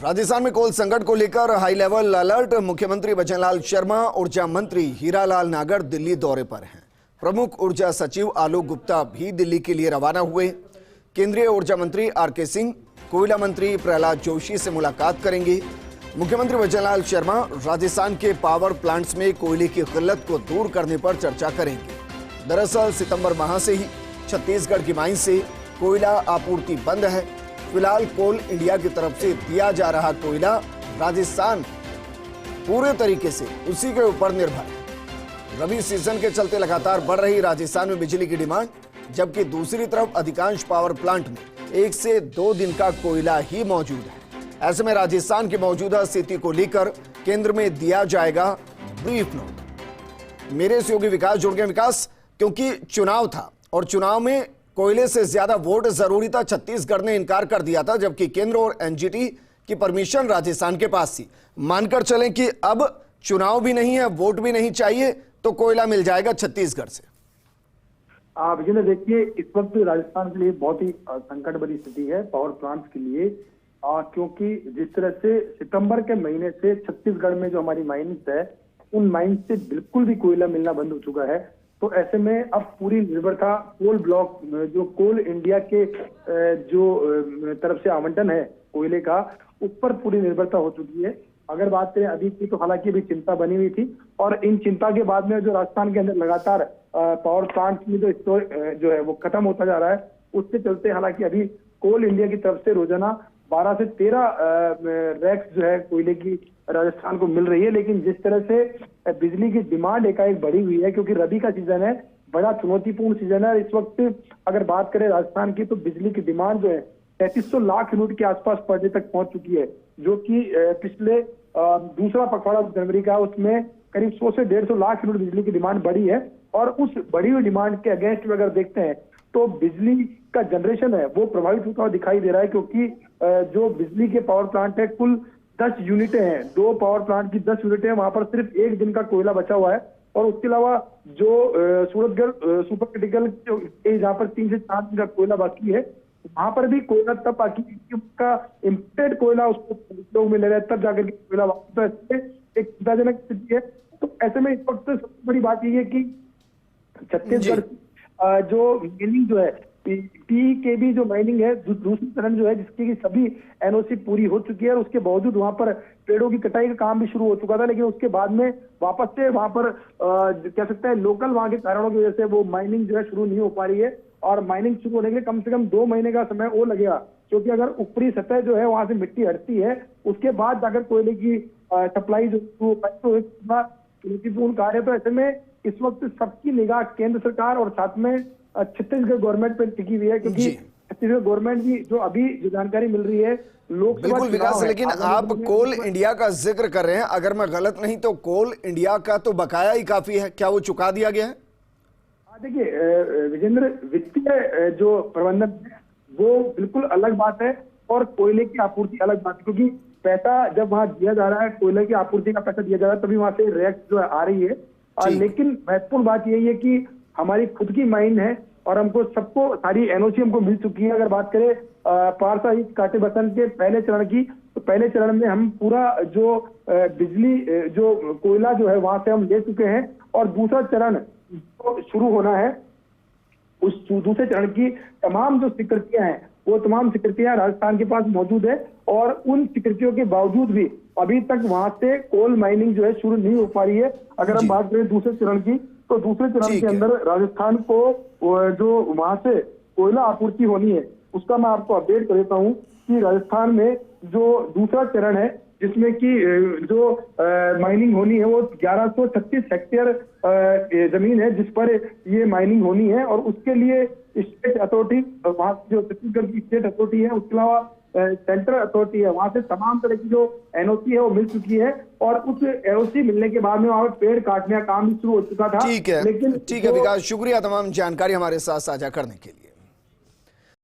राजस्थान में कोल संकट को लेकर हाई लेवल अलर्ट। मुख्यमंत्री भजनलाल शर्मा, ऊर्जा मंत्री हीरालाल नागर दिल्ली दौरे पर हैं। प्रमुख ऊर्जा सचिव आलोक गुप्ता भी दिल्ली के लिए रवाना हुए। केंद्रीय ऊर्जा मंत्री आर.के. सिंह, कोयला मंत्री प्रहलाद जोशी से मुलाकात करेंगे। मुख्यमंत्री भजनलाल शर्मा राजस्थान के पावर प्लांट्स में कोयले की किल्लत को दूर करने पर चर्चा करेंगे। दरअसल सितंबर माह से ही छत्तीसगढ़ की माइन से कोयला आपूर्ति बंद है। फिलहाल कोल इंडिया की तरफ से दिया जा रहा कोयला राजस्थान पूरे तरीके से उसी के ऊपर निर्भर है। रबी सीजन के चलते लगातार बढ़ रही राजस्थान में बिजली की डिमांड, जबकि दूसरी तरफ अधिकांश पावर प्लांट में 1 से 2 दिन का कोयला ही मौजूद है। ऐसे में राजस्थान की मौजूदा स्थिति को लेकर केंद्र में दिया जाएगा ब्रीफ नोट। मेरे सहयोगी विकास जुड़ गए। विकास, क्योंकि चुनाव था और चुनाव में कोयले से ज्यादा वोट जरूरी था, छत्तीसगढ़ ने इनकार कर दिया था, जबकि केंद्र और एनजीटी की परमिशन राजस्थान के पास थी। मानकर चलें कि अब चुनाव भी नहीं है, वोट भी नहीं चाहिए, तो कोयला मिल जाएगा छत्तीसगढ़ से। विजेंद्र, देखिए इस वक्त राजस्थान के लिए बहुत ही संकट भरी स्थिति है पावर प्लांट्स के लिए, क्योंकि जिस तरह से सितंबर के महीने से छत्तीसगढ़ में जो हमारी माइंस है, उन माइंस से बिल्कुल भी कोयला मिलना बंद हो चुका है। तो ऐसे में अब पूरी निर्भरता कोल ब्लॉक, जो कोल इंडिया के जो तरफ से आवंटन है कोयले का, उस पर पूरी निर्भरता हो चुकी है। अगर बात करें अभी की, तो हालांकि अभी चिंता बनी हुई थी, और इन चिंता के बाद में जो राजस्थान के अंदर लगातार पावर प्लांट में जो स्टोर जो है वो खत्म होता जा रहा है, उसके चलते हालांकि अभी कोल इंडिया की तरफ से रोजाना 12 से 13 रैक्स जो है कोयले की राजस्थान को मिल रही है। लेकिन जिस तरह से बिजली की डिमांड एकाएक बढ़ी हुई है, क्योंकि रबी का सीजन है, बड़ा चुनौतीपूर्ण सीजन है इस वक्त। अगर बात करें राजस्थान की, तो बिजली की डिमांड जो है 3300 लाख यूनिट के आसपास पर डे तक पहुंच चुकी है, जो कि पिछले दूसरा पखवाड़ा जनवरी का, उसमें करीब 100 से 150 लाख यूनिट बिजली की डिमांड बढ़ी है। और उस बढ़ी हुई डिमांड के अगेंस्ट में अगर देखते हैं, तो बिजली का जनरेशन है वो प्रभावित होता हुआ दिखाई दे रहा है, क्योंकि जो बिजली के पावर प्लांट है, कुल 10 यूनिटें हैं, 2 पावर प्लांट की 10 यूनिटें हैं, वहां पर सिर्फ 1 दिन का कोयला बचा हुआ है। और उसके अलावा जो सूरतगढ़ सुपर क्रिटिकल जहाँ पर 3 से 4 दिन का कोयला बाकी है, वहां पर भी कोयला तब बाकी का इम्पोर्टेड कोयला उसको लोग मिल रहा है, तब जाकर के कोयला वापस। एक चिंताजनक स्थिति है। तो ऐसे में इस वक्त सबसे बड़ी बात यह है कि छत्तीसगढ़ जो माइनिंग जो है, पीकेबी जो माइनिंग है, दूसरी चरण जो है, जिसकी सभी एनओसी पूरी हो चुकी है, और उसके बावजूद वहां पर पेड़ों की कटाई का काम भी शुरू हो चुका था। लेकिन उसके बाद में वापस से वहां पर कह सकते हैं लोकल वहां के कारणों की वजह से वो माइनिंग जो है शुरू नहीं हो पा रही है। और माइनिंग शुरू होने के लिए कम से कम 2 महीने का समय और लगेगा, क्योंकि अगर ऊपरी सतह जो है वहां से मिट्टी हटती है, उसके बाद जाकर कोयले की सप्लाई जो चुनौतीपूर्ण कार्य। तो ऐसे में इस वक्त सबकी निगाह केंद्र सरकार और साथ में छत्तीसगढ़ गवर्नमेंट पर टिकी हुई है, क्योंकि छत्तीसगढ़ गवर्नमेंट की जो जानकारी मिल रही है, बिल्कुल विकास, लेकिन आप कोल इंडिया का जिक्र कर रहे हैं, अगर मैं गलत नहीं तो कोल इंडिया का तो बकाया ही काफी है, क्या वो चुका दिया गया है? देखिए विजेंद्र, वित्तीय जो प्रबंधन है वो बिल्कुल अलग बात है, और कोयले की आपूर्ति अलग बात है। क्योंकि पैसा जब वहां दिया जा रहा है, कोयले की आपूर्ति का पैसा दिया जा रहा है, तभी वहां से रैक्स जो है आ रही है। लेकिन महत्वपूर्ण बात यही है कि हमारी खुद की माइन है, और हमको सबको सारी एनओसी हमको मिल चुकी है। अगर बात करें पारसा काटे बसन के पहले चरण की, तो पहले चरण में हम पूरा जो बिजली जो कोयला जो है वहां से हम ले चुके हैं, और दूसरा चरण तो शुरू होना है। उस दूसरे चरण की तमाम जो स्वीकृतियां हैं, वो तमाम स्वीकृतियां राजस्थान के पास मौजूद है, और उन स्वीकृतियों के बावजूद भी अभी तक वहां से कोल माइनिंग जो है शुरू नहीं हो पा रही है। अगर हम बात करें दूसरे चरण की, तो दूसरे चरण के अंदर राजस्थान को जो वहां से कोयला आपूर्ति होनी है, उसका मैं आपको अपडेट कर देता हूं कि राजस्थान में जो दूसरा चरण है, जिसमें कि जो माइनिंग होनी है, वो 1136 हेक्टेयर जमीन है जिस पर ये माइनिंग होनी है। और उसके लिए स्टेट अथॉरिटी, वहां जो छत्तीसगढ़ की स्टेट अथॉरिटी है, उसके अलावा सेंट्रल अथॉरिटी है, वहां से तमाम तरह की जो एनओसी है वो मिल चुकी है। और उस एनओसी मिलने के बाद में वहां पेड़ काटने का काम भी शुरू हो चुका था। ठीक है, लेकिन ठीक है विकास, शुक्रिया तमाम जानकारी हमारे साथ साझा करने के लिए।